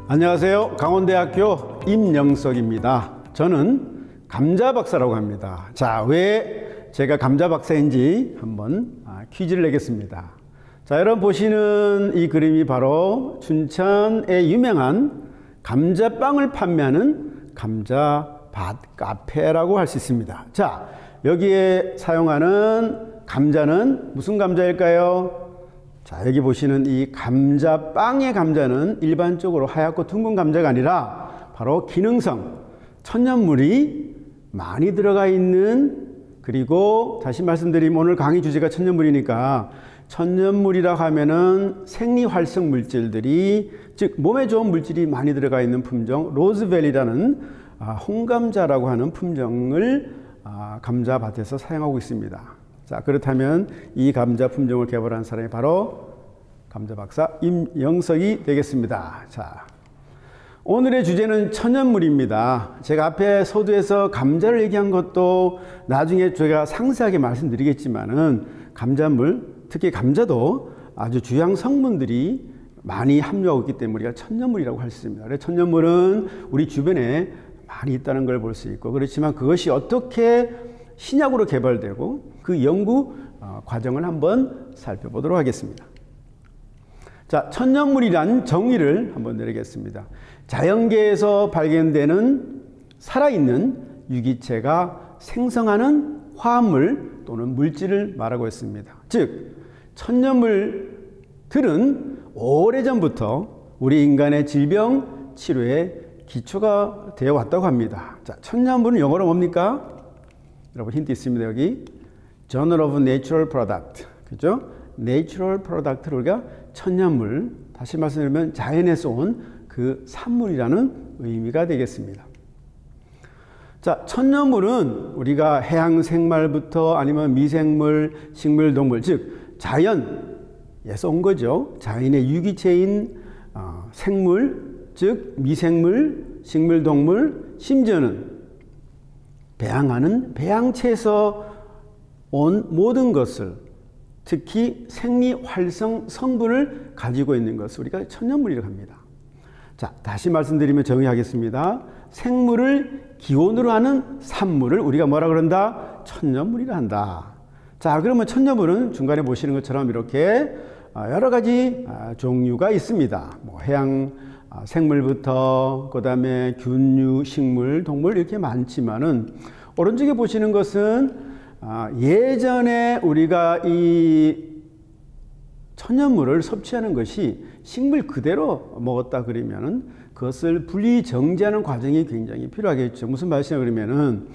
안녕하세요. 강원대학교 임영석입니다. 저는 감자 박사라고 합니다. 자, 왜 제가 감자 박사인지 한번 퀴즈를 내겠습니다. 자, 여러분 보시는 이 그림이 바로 춘천의 유명한 감자빵을 판매하는 감자밭 카페라고 할 수 있습니다. 자, 여기에 사용하는 감자는 무슨 감자일까요? 자, 여기 보시는 이 감자빵의 감자는 일반적으로 하얗고 둥근 감자가 아니라 바로 기능성 천연물이 많이 들어가 있는, 그리고 다시 말씀드리면 오늘 강의 주제가 천연물이니까 천연물이라고 하면은 생리활성 물질들이, 즉 몸에 좋은 물질이 많이 들어가 있는 품종 로즈벨리라는 홍감자라고 하는 품종을 감자밭에서 사용하고 있습니다. 자, 그렇다면 이 감자 품종을 개발한 사람이 바로 감자 박사 임영석이 되겠습니다. 자, 오늘의 주제는 천연물입니다. 제가 앞에 서두에서 감자를 얘기한 것도 나중에 제가 상세하게 말씀드리겠지만은 감자물, 특히 감자도 아주 주양 성분들이 많이 함유하고 있기 때문에 우리가 천연물이라고 할 수 있습니다. 그래서 천연물은 우리 주변에 많이 있다는 걸 볼 수 있고, 그렇지만 그것이 어떻게 신약으로 개발되고 그 연구 과정을 한번 살펴보도록 하겠습니다. 자, 천연물이란 정의를 한번 내리겠습니다. 자연계에서 발견되는 살아있는 유기체가 생성하는 화합물 또는 물질을 말하고 있습니다. 즉, 천연물들은 오래전부터 우리 인간의 질병 치료에 기초가 되어 왔다고 합니다. 자, 천연물은 영어로 뭡니까? 여러분 힌트 있습니다. 여기 Journal of Natural Product, 그죠? Natural Product를 우리가 천연물, 다시 말씀드리면 자연에서 온 그 산물이라는 의미가 되겠습니다. 자, 천연물은 우리가 해양 생물부터 아니면 미생물, 식물, 동물, 즉 자연에서 온 거죠. 자연의 유기체인 생물, 즉 미생물, 식물, 동물, 심지어는 배양하는 배양체에서 온 모든 것을, 특히 생리활성 성분을 가지고 있는 것을 우리가 천연물이라고 합니다. 자, 다시 말씀드리면 정의하겠습니다. 생물을 기원으로 하는 산물을 우리가 뭐라 그런다? 천연물이라 한다. 자, 그러면 천연물은 중간에 보시는 것처럼 이렇게 여러 가지 종류가 있습니다. 뭐 해양 생물부터 그 다음에 균류, 식물, 동물 이렇게 많지만은 오른쪽에 보시는 것은 예전에 우리가 이 천연물을 섭취하는 것이 식물 그대로 먹었다 그러면은 그것을 분리 정제하는 과정이 굉장히 필요하겠죠. 무슨 말씀이냐 그러면은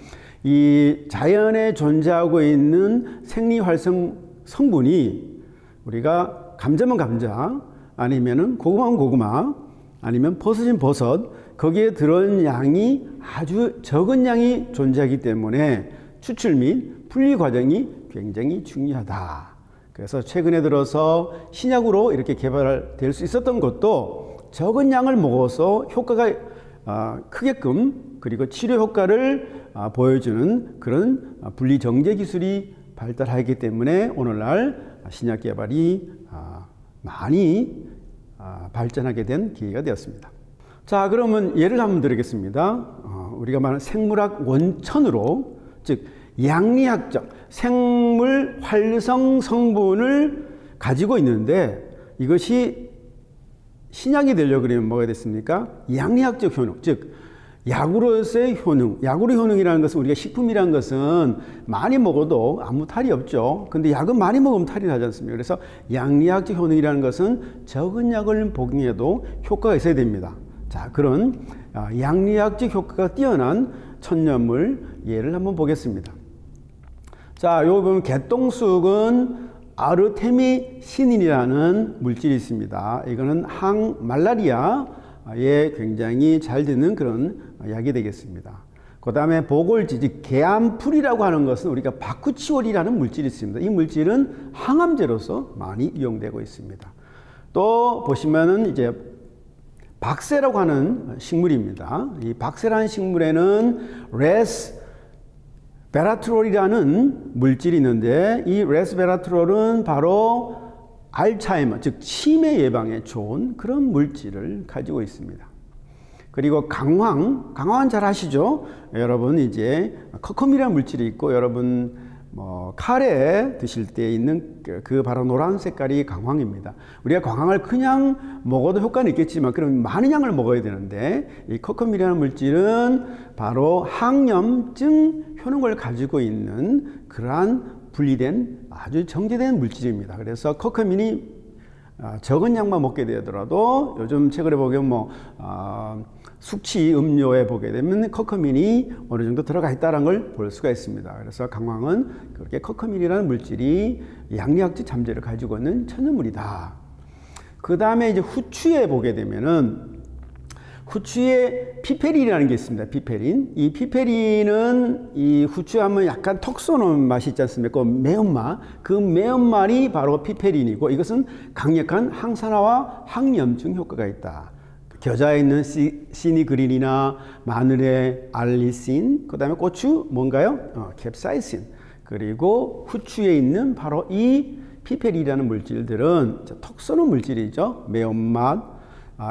이 자연에 존재하고 있는 생리활성 성분이 우리가 감자면 감자, 아니면은 고구마면 고구마, 아니면 버섯이면 버섯, 거기에 들어온 양이 아주 적은 양이 존재하기 때문에 추출 및 분리 과정이 굉장히 중요하다. 그래서 최근에 들어서 신약으로 이렇게 개발될 수 있었던 것도 적은 양을 먹어서 효과가 크게끔, 그리고 치료 효과를 보여주는 그런 분리 정제 기술이 발달하기 때문에 오늘날 신약 개발이 많이 발전하게 된 계기가 되었습니다. 자, 그러면 예를 한번 드리겠습니다. 우리가 말하는 생물학 원천으로, 즉 양리학적 생물 활성 성분을 가지고 있는데 이것이 신약이 되려고 그러면 뭐가 됐습니까? 양리학적 효능, 즉 약으로서의 효능. 약으로 효능이라는 것은 우리가 식품이라는 것은 많이 먹어도 아무 탈이 없죠. 근데 약은 많이 먹으면 탈이 나지 않습니까? 그래서 양리학적 효능이라는 것은 적은 약을 복용해도 효과가 있어야 됩니다. 자, 그런 양리학적 효과가 뛰어난 천연물 예를 한번 보겠습니다. 자, 여기 보면 개똥쑥은 아르테미신인이라는 물질이 있습니다. 이거는 항말라리아에 굉장히 잘 되는 그런 약이 되겠습니다. 그 다음에 보골지, 즉 개암풀이라고 하는 것은 우리가 바쿠치올이라는 물질이 있습니다. 이 물질은 항암제로서 많이 이용되고 있습니다. 또 보시면은 이제 박새라고 하는 식물입니다. 이 박새라는 식물에는 레스베라트롤이라는 물질이 있는데 이 레스베라트롤은 바로 알츠하이머, 즉 치매 예방에 좋은 그런 물질을 가지고 있습니다. 그리고 강황은 잘 아시죠? 여러분 이제 커커밀이라는 물질이 있고 여러분 뭐 카레 드실 때 있는 그 바로 노란 색깔이 강황입니다. 우리가 강황을 그냥 먹어도 효과는 있겠지만 그럼 많은 양을 먹어야 되는데 이 커커밀이라는 물질은 바로 항염증 효능을 가지고 있는 그러한 분리된 아주 정제된 물질입니다. 그래서 커커밀이 적은 양만 먹게 되더라도 요즘 최근에 보면 뭐 숙취 음료에 보게 되면 커커민이 어느 정도 들어가 있다는 걸 볼 수가 있습니다. 그래서 강황은 그렇게 커커민이라는 물질이 양리학적 잠재를 가지고 있는 천연물이다. 그 다음에 이제 후추에 보게 되면은 후추에 피페린이라는 게 있습니다. 피페린. 이 피페린은 이 후추 하면 약간 턱 쏘는 맛이 있지 않습니까? 그 매운맛. 그 매운맛이 바로 피페린이고 이것은 강력한 항산화와 항염증 효과가 있다. 겨자에 있는 시니그린이나 마늘의 알리신, 그 다음에 고추 뭔가요? 캡사이신. 그리고 후추에 있는 바로 이 피페린이라는 물질들은 턱 쏘는 물질이죠. 매운맛.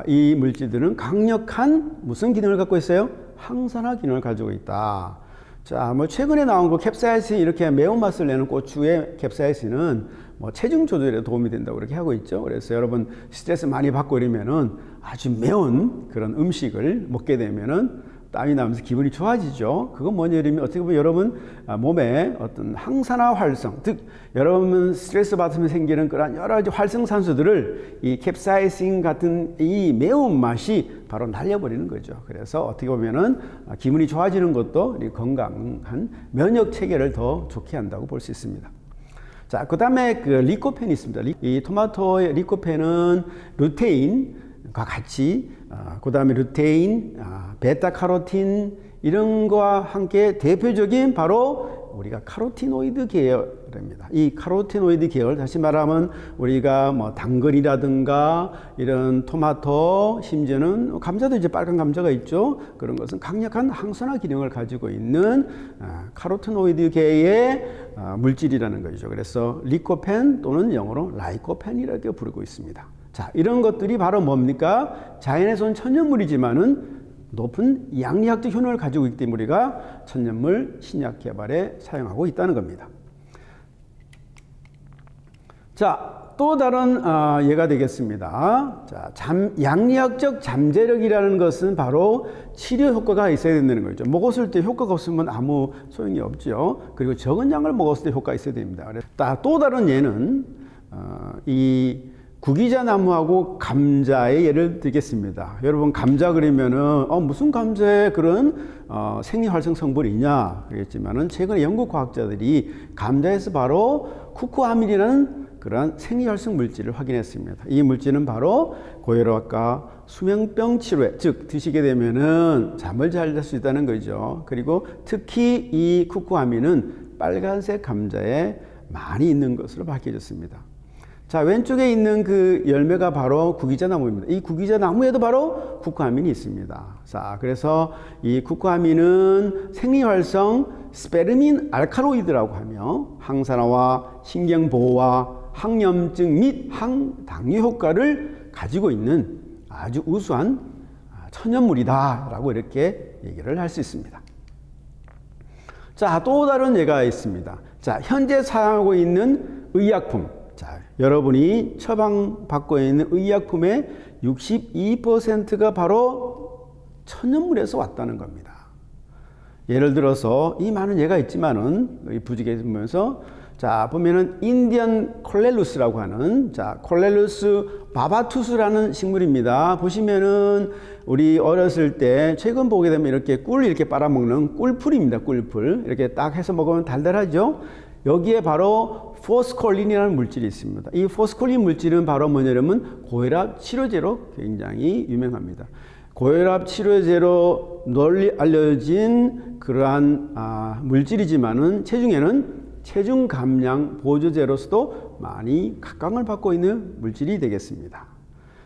이 물질들은 강력한 무슨 기능을 갖고 있어요? 항산화 기능을 가지고 있다. 자, 뭐 최근에 나온 거 캡사이신 이렇게 매운맛을 내는 고추의 캡사이신은 뭐 체중 조절에 도움이 된다고 그렇게 하고 있죠. 그래서 여러분 스트레스 많이 받고 이러면은 아주 매운 그런 음식을 먹게 되면은 땀이 나면서 기분이 좋아지죠. 그건 뭐냐면 어떻게 보면 여러분 몸에 어떤 항산화 활성, 즉 여러분 스트레스 받으면 생기는 그런 여러 가지 활성산소들을 이 캡사이신 같은 이 매운맛이 바로 날려버리는 거죠. 그래서 어떻게 보면은 기분이 좋아지는 것도 건강한 면역 체계를 더 좋게 한다고 볼 수 있습니다. 자, 그 다음에 그 리코펜이 있습니다. 이 토마토의 리코펜은 루테인과 같이 그 다음에 루테인, 베타카로틴 이런 거와 함께 대표적인 바로 우리가 카로티노이드 계열입니다. 이 카로티노이드 계열, 다시 말하면 우리가 뭐 당근이라든가 이런 토마토, 심지어는 감자도 이제 빨간 감자가 있죠. 그런 것은 강력한 항산화 기능을 가지고 있는 카로티노이드 계의 물질이라는 거죠. 그래서 리코펜 또는 영어로 라이코펜이라고 부르고 있습니다. 자, 이런 것들이 바로 뭡니까? 자연에서 온 천연물이지만은 높은 양리학적 효능을 가지고 있기 때문에 우리가 천연물 신약 개발에 사용하고 있다는 겁니다. 자, 또 다른 예가 되겠습니다. 자, 양리학적 잠재력이라는 것은 바로 치료 효과가 있어야 된다는 거죠. 먹었을 때 효과가 없으면 아무 소용이 없죠. 그리고 적은 양을 먹었을 때 효과가 있어야 됩니다. 또 다른 예는 이 구기자 나무하고 감자의 예를 들겠습니다. 여러분 감자 그러면은 무슨 감자에 그런 생리활성 성분이 있냐 그랬지만은 최근에 영국 과학자들이 감자에서 바로 쿠쿠아민이라는 그러한 생리활성 물질을 확인했습니다. 이 물질은 바로 고혈압과 수면병 치료에, 즉 드시게 되면은 잠을 잘 잘 수 있다는 거죠. 그리고 특히 이 쿠쿠아민은 빨간색 감자에 많이 있는 것으로 밝혀졌습니다. 자, 왼쪽에 있는 그 열매가 바로 구기자 나무입니다. 이 구기자 나무에도 바로 쿠쿠아민이 있습니다. 자, 그래서 이 쿠쿠아민은 생리활성 스페르민 알칼로이드라고 하며 항산화와 신경보호와 항염증 및 항당뇨 효과를 가지고 있는 아주 우수한 천연물이다 라고 이렇게 얘기를 할 수 있습니다. 자, 또 다른 예가 있습니다. 자, 현재 사용하고 있는 의약품. 자, 여러분이 처방받고 있는 의약품의 62%가 바로 천연물에서 왔다는 겁니다. 예를 들어서 이 많은 예가 있지만은 부지게 보면서 자, 보면은 인디언 콜렐루스라고 하는 콜렐루스 바바투스라는 식물입니다. 보시면은 우리 어렸을 때 최근 보게 되면 이렇게 꿀 이렇게 빨아먹는 꿀풀입니다. 꿀풀. 이렇게 딱 해서 먹으면 달달하죠. 여기에 바로 포스콜린이라는 물질이 있습니다. 이 포스콜린 물질은 바로 뭐냐면 고혈압 치료제로 굉장히 유명합니다. 고혈압 치료제로 널리 알려진 그러한 물질이지만은 체중에는 체중 감량 보조제로서도 많이 각광을 받고 있는 물질이 되겠습니다.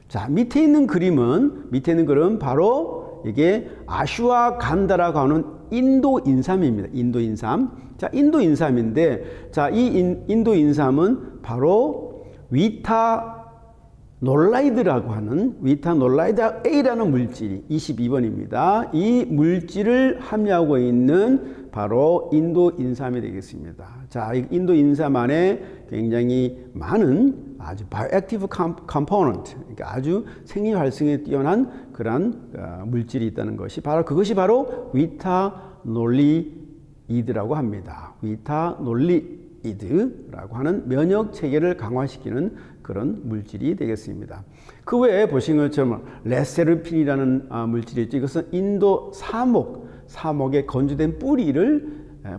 자, 밑에 있는 그림은 바로 이게 아슈와간다라고 하는 인도 인삼입니다. 인도 인삼. 자, 인도 인삼인데, 자, 이 인도 인삼은 바로 위타노이드라고 놀라이드라고 하는 위타놀라이드 A라는 물질이 22번입니다. 이 물질을 함유하고 있는 바로 인도 인삼이 되겠습니다. 자, 이 인도 인삼 안에 굉장히 많은 아주 바이오액티브 컴포넌트, 그러니까 아주 생리 활성에 뛰어난 그러한 물질이 있다는 것이 그것이 바로 위타놀리이드라고 합니다. 위타놀리이드라고 하는 면역 체계를 강화시키는 그런 물질이 되겠습니다. 그 외에 보신 것처럼 레세르핀이라는 물질이 있죠. 이것은 인도 사목의 건조된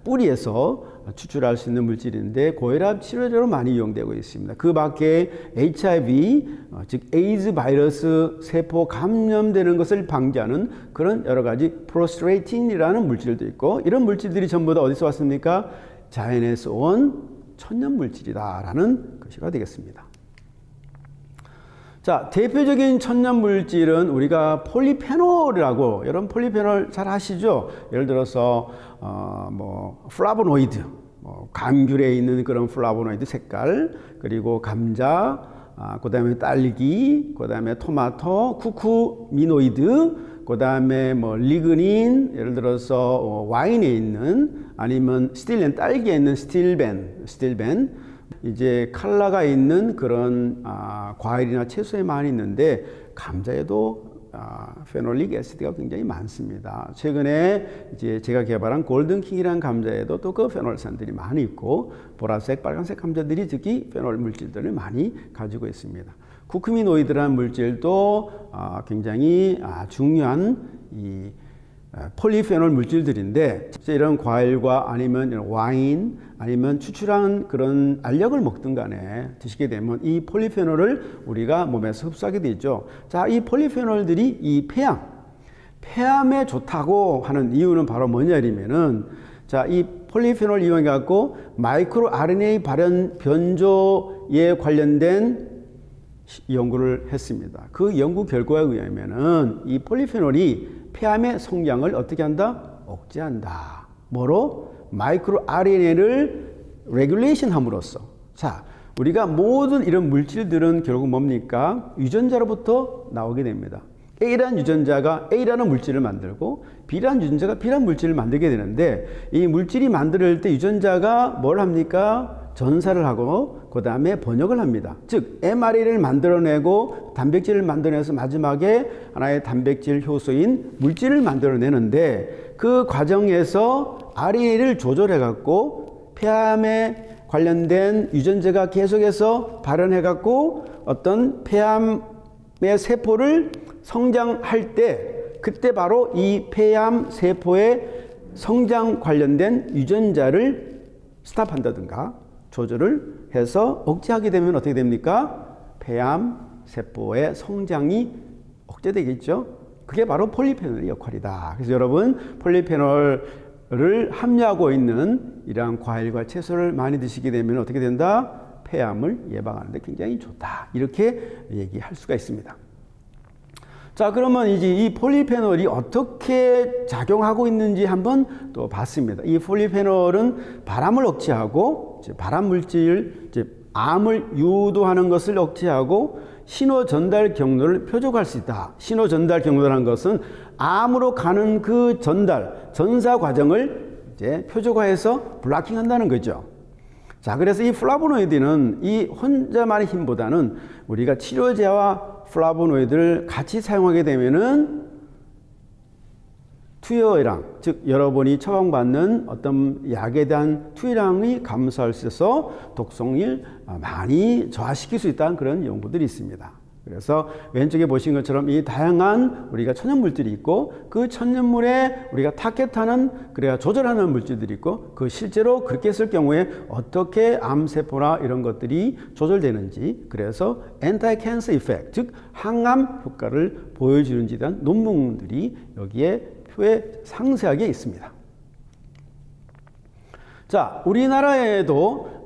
뿌리에서 추출할 수 있는 물질인데 고혈압 치료제로 많이 이용되고 있습니다. 그 밖에 HIV, 즉 에이즈 바이러스 세포 감염되는 것을 방지하는 그런 여러 가지 프로스트레이틴이라는 물질도 있고, 이런 물질들이 전부 다 어디서 왔습니까? 자연에서 온 천연 물질이다라는 것이가 되겠습니다. 자, 대표적인 천연 물질은 우리가 폴리페놀이라고, 여러분 폴리페놀 잘 아시죠? 예를 들어서 플라보노이드, 감귤에 있는 그런 플라보노이드 색깔, 그리고 감자, 그다음에 딸기, 그다음에 토마토, 쿠쿠미노이드, 그다음에 리그닌, 예를 들어서 와인에 있는, 아니면 스틸렌, 딸기에 있는 스틸벤, 이제 칼라가 있는 그런 과일이나 채소에 많이 있는데, 감자에도 페놀릭 애시드가 굉장히 많습니다. 최근에 이제 제가 개발한 골든킹이라는 감자에도 또 그 페놀산들이 많이 있고, 보라색, 빨간색 감자들이 특히 페놀 물질들을 많이 가지고 있습니다. 쿠쿠미노이드라는 물질도 굉장히 중요한 이 폴리페놀 물질들인데, 이런 과일과 아니면 와인, 아니면 추출한 그런 알약을 먹든 간에 드시게 되면 이 폴리페놀을 우리가 몸에서 흡수하게 되죠. 자, 이 폴리페놀들이 이 폐암에 좋다고 하는 이유는 바로 뭐냐면은, 자, 이 폴리페놀 이용해 갖고 마이크로 RNA 발현 변조에 관련된 연구를 했습니다. 그 연구 결과에 의하면은 이 폴리페놀이 폐암의 성장을 어떻게 한다? 억제한다. 뭐로? 마이크로 RNA를 레귤레이션 함으로써. 자, 우리가 모든 이런 물질들은 결국 뭡니까? 유전자로부터 나오게 됩니다. A라는 유전자가 A라는 물질을 만들고 B라는 유전자가 B라는 물질을 만들게 되는데, 이 물질이 만들 때 유전자가 뭘 합니까? 전사를 하고 그 다음에 번역을 합니다. 즉 mRNA를 만들어내고 단백질을 만들어내서 마지막에 하나의 단백질 효소인 물질을 만들어내는데, 그 과정에서 RNA를 조절해 갖고 폐암에 관련된 유전자가 계속해서 발현해 갖고 어떤 폐암의 세포를 성장할 때, 그때 바로 이 폐암 세포의 성장 관련된 유전자를 스탑한다든가 조절을 해서 억제하게 되면 어떻게 됩니까? 폐암 세포의 성장이 억제되겠죠. 그게 바로 폴리페놀의 역할이다. 그래서 여러분, 폴리페놀을 함유하고 있는 이러한 과일과 채소를 많이 드시게 되면 어떻게 된다? 폐암을 예방하는 데 굉장히 좋다. 이렇게 얘기할 수가 있습니다. 자, 그러면 이제 이 폴리페놀이 어떻게 작용하고 있는지 한번 또 봤습니다. 이 폴리페놀은 바람을 억제하고, 발암 물질, 암을 유도하는 것을 억제하고 신호 전달 경로를 표적화할 수 있다. 신호 전달 경로라는 것은 암으로 가는 그 전사 과정을 이제 표적화해서 블락킹한다는 거죠. 자, 그래서 이 플라보노이드는 이 혼자만의 힘보다는 우리가 치료제와 플라보노이드를 같이 사용하게 되면은 투여량, 즉 여러분이 처방받는 어떤 약에 대한 투여량이 감소할 수 있어서 독성을 많이 저하시킬 수 있다는 그런 연구들이 있습니다. 그래서 왼쪽에 보신 것처럼 이 다양한 우리가 천연물질이 있고, 그 천연물에 우리가 타겟하는, 그래야 조절하는 물질들이 있고, 그 실제로 그렇게 했을 경우에 어떻게 암세포나 이런 것들이 조절되는지, 그래서 엔타이 캔서 이펙트, 즉 항암 효과를 보여주는지에 대한 논문들이 여기에 표에 상세하게 있습니다. 자, 우리나라에도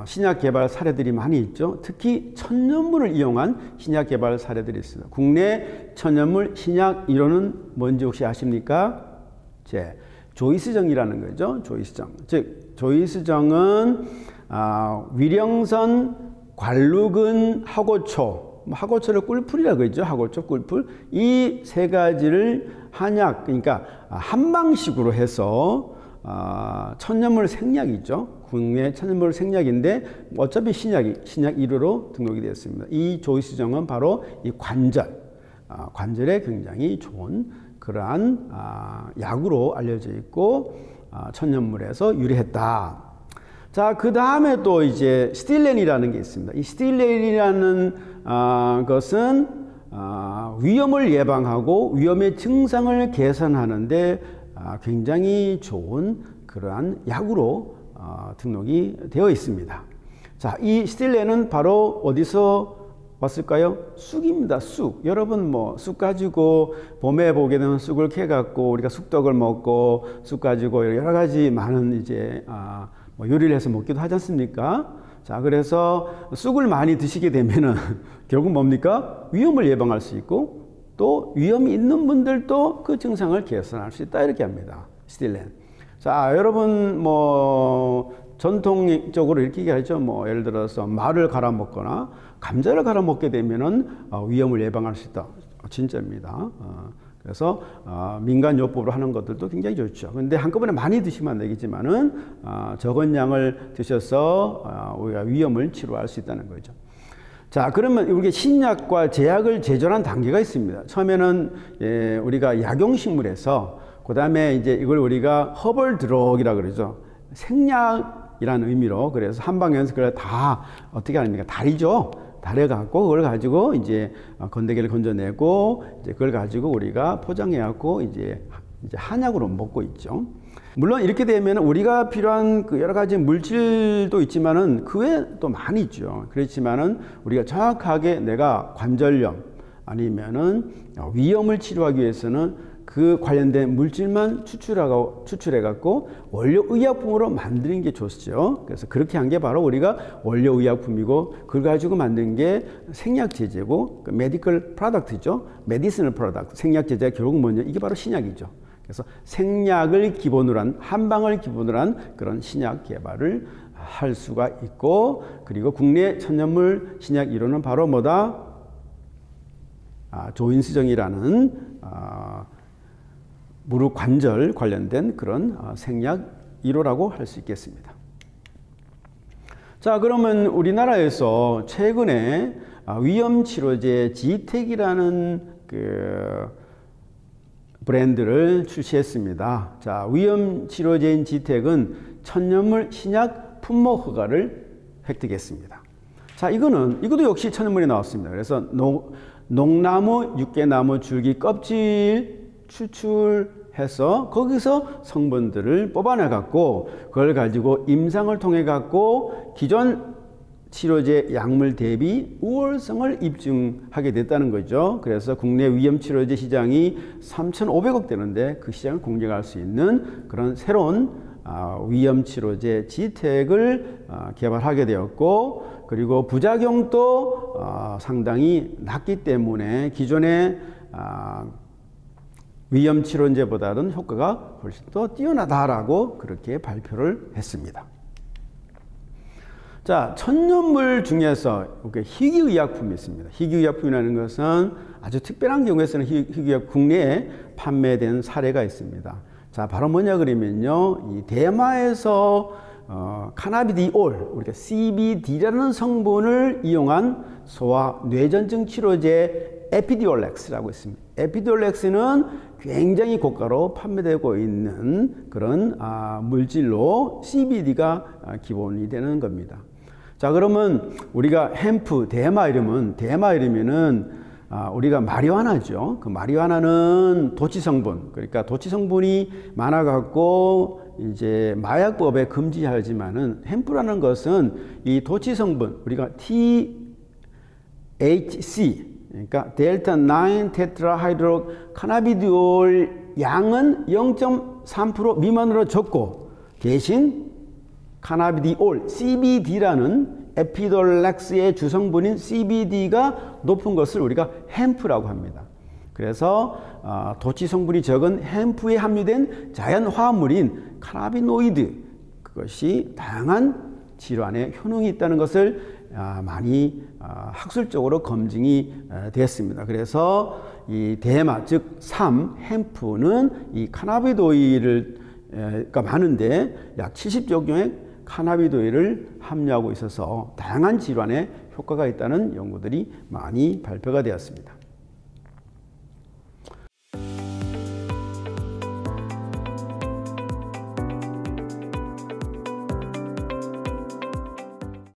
신약 개발 사례들이 많이 있죠. 특히 천연물을 이용한 신약 개발 사례들이 있습니다. 국내 천연물 신약 이론은 뭔지 혹시 아십니까? 조이스정이라는 거죠. 조이스정. 즉 조이스정은 위령선 관루근 하고초, 하고초를 꿀풀이라고 그러죠. 하고초, 꿀풀. 이 세 가지를 한약, 그러니까 한방식으로 해서 천년물 생약이죠. 국내 천년물 생약인데 어차피 신약 1호로 등록이 되었습니다. 이 조이스정은 바로 이 관절에 굉장히 좋은 그러한 약으로 알려져 있고 천년물에서 유래했다. 자, 그 다음에 또 이제 스틸렌이라는 게 있습니다. 이 스틸렌이라는 것은 위험을 예방하고 위험의 증상을 개선하는데 굉장히 좋은 그러한 약으로 등록이 되어 있습니다. 자, 이 스틸렌은 바로 어디서 왔을까요? 쑥입니다. 쑥. 여러분 쑥 가지고 봄에 보게 되면 쑥을 캐 갖고 우리가 쑥떡을 먹고 쑥 가지고 여러 가지 많은 이제 요리를 해서 먹기도 하지 않습니까? 자, 그래서 쑥을 많이 드시게 되면은 결국 뭡니까? 위험을 예방할 수 있고 또 위험이 있는 분들도 그 증상을 개선할 수 있다 이렇게 합니다. 스틸렌. 자, 여러분 전통적으로 이렇게 얘기하죠. 예를 들어서 말을 갈아 먹거나 감자를 갈아 먹게 되면은 위험을 예방할 수 있다. 진짜입니다. 그래서 민간요법으로 하는 것들도 굉장히 좋죠. 근데 한꺼번에 많이 드시면 안 되겠지만은 적은 양을 드셔서 우리가 위험을 치료할 수 있다는 거죠. 자, 그러면 우리가 신약과 제약을 제조한 단계가 있습니다. 처음에는 우리가 약용식물에서 그 다음에 이제 이걸 우리가 허벌 드럭이라 그러죠. 생약이라는 의미로 그래서 한방에서 그걸 다 어떻게 합니까? 달이죠. 달여갖고 그걸 가지고 이제 건더기를 건져내고 이제 그걸 가지고 우리가 포장해갖고 이제 한약으로 먹고 있죠. 물론 이렇게 되면 우리가 필요한 그 여러 가지 물질도 있지만은 그 외에 또 많이 있죠. 그렇지만은 우리가 정확하게 내가 관절염 아니면은 위염을 치료하기 위해서는 그 관련된 물질만 추출해갖고 원료의약품으로 만드는 게 좋죠. 그래서 그렇게 한 게 바로 우리가 원료의약품이고 그걸 가지고 만든 게 생약제제고 그 메디컬 프로덕트죠. 메디시널 프로덕트. 생약제제가 결국 뭐냐? 이게 바로 신약이죠. 그래서 생약을 기본으로 한 한방을 기본으로 한 그런 신약 개발을 할 수가 있고 그리고 국내 천연물 신약 1호는 바로 뭐다? 조인스정이라는 무릎 관절 관련된 그런 생약 1호라고 할 수 있겠습니다. 자, 그러면 우리나라에서 최근에 위염치료제 지텍이라는 그 브랜드를 출시했습니다. 자, 위염치료제인 지텍은 천연물 신약 품목 허가를 획득했습니다. 자, 이것도 역시 천연물이 나왔습니다. 그래서 녹나무, 육개나무 줄기 껍질 추출해서 거기서 성분들을 뽑아내 갖고 그걸 가지고 임상을 통해 갖고 기존 치료제 약물 대비 우월성을 입증하게 됐다는 거죠. 그래서 국내 위염치료제 시장이 3,500억 되는데 그 시장을 공략할 수 있는 그런 새로운 위염치료제 지텍을 개발하게 되었고 그리고 부작용도 상당히 낮기 때문에 기존의 위염치료제보다는 효과가 훨씬 더 뛰어나다라고 그렇게 발표를 했습니다. 자, 천연물 중에서 희귀의약품이 있습니다. 희귀의약품이라는 것은 아주 특별한 경우에서는 희귀의약 국내에 판매된 사례가 있습니다. 자, 바로 뭐냐 그러면요, 이 대마에서 카나비디올, 우리가 CBD라는 성분을 이용한 소아 뇌전증 치료제 에피디올렉스라고 있습니다. 에피디올렉스는 굉장히 고가로 판매되고 있는 그런 물질로 CBD가 기본이 되는 겁니다. 자, 그러면 우리가 햄프, 대마 이러면은 우리가 마리화나죠. 그 마리화나는 도치 성분, 그러니까 도치 성분이 많아갖고 이제 마약법에 금지하지만은 햄프라는 것은 이 도치 성분, 우리가 THC, 그러니까 델타 9 테트라하이드로 카나비디올 양은 0.3% 미만으로 적고 대신 카나비디올 CBD라는 에피돌렉스의 주성분인 CBD가 높은 것을 우리가 햄프라고 합니다. 그래서 도치 성분이 적은 햄프에 함유된 자연 화합물인 카나비노이드, 그것이 다양한 질환에 효능이 있다는 것을 많이 학술적으로 검증이 됐습니다. 그래서 이 대마 즉 햄프는 이 카나비노이드 오일가 많은데 약 70여 종의 카나비노이드 오일을 함유하고 있어서 다양한 질환에 효과가 있다는 연구들이 많이 발표가 되었습니다.